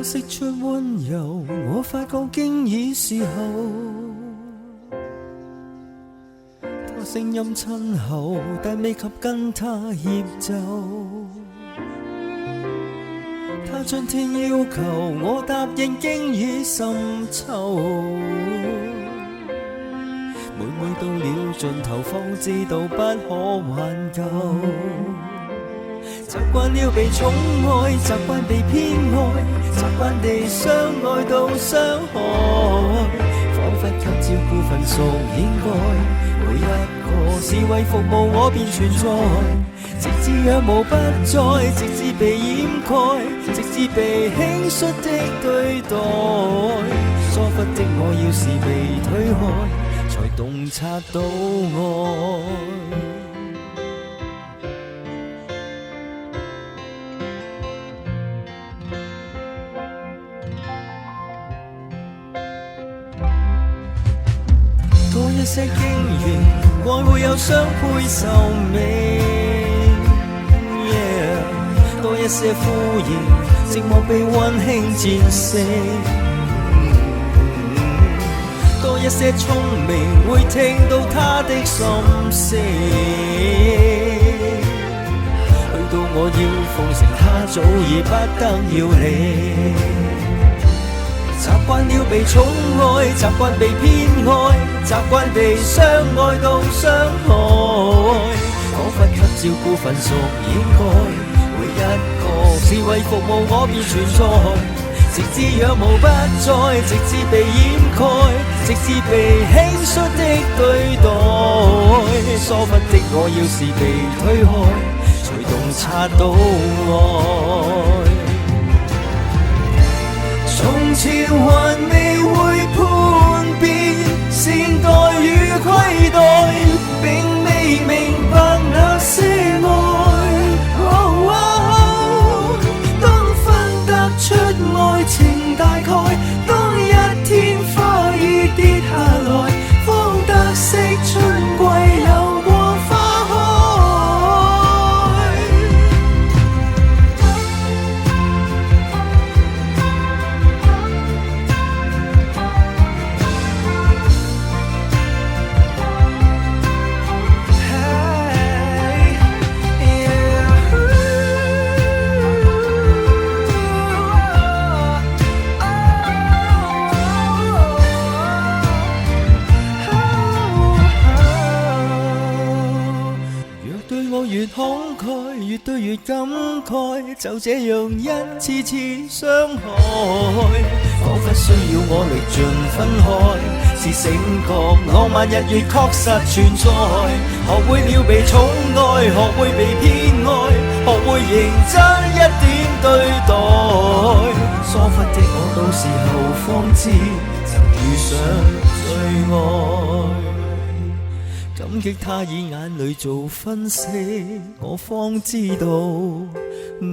釋出溫柔，我發覺經已是候。他聲音親厚，但未及跟他協奏。他春天要求我答應，經已深秋。每到了盡頭，方知道不可挽救。習慣了被寵愛，習慣被偏愛，習慣地相愛到傷害，彷彿給照顧份屬應該。每一個是為服務我便存在，直至仰慕不再，直至被掩蓋，直至被輕率的對待。疏忽的我要是被推開，才洞察到愛。多一些經驗，愛會有雙倍壽命。多一些敷衍，寂寞被溫馨戰勝。多一些聰明，會聽到他的心聲。去到我要奉承他，早已不得要領。習慣了被寵愛，習慣被偏愛，習慣地相愛到傷害，彷彿給照顧份屬應該。每一個是為服務我便存在，直至仰慕不再，直至被掩蓋，直至被輕率的對待。疏忽的我要是被推開，才洞察到愛。從前還未會判別善待與虧待，並未明白那些愛。當分得出愛情大概，當一天花已跌下來，方得悉春季流過花開。越慷慨，越對越感慨，就這樣一次次傷害，彷彿需要我歷盡分開，是醒覺浪漫日月確實存在。學會了被寵愛，學會被偏愛，學會認真一點對待。疏忽的我到時候方知，曾遇上最愛。感激他以眼淚做分析，我方知道愛。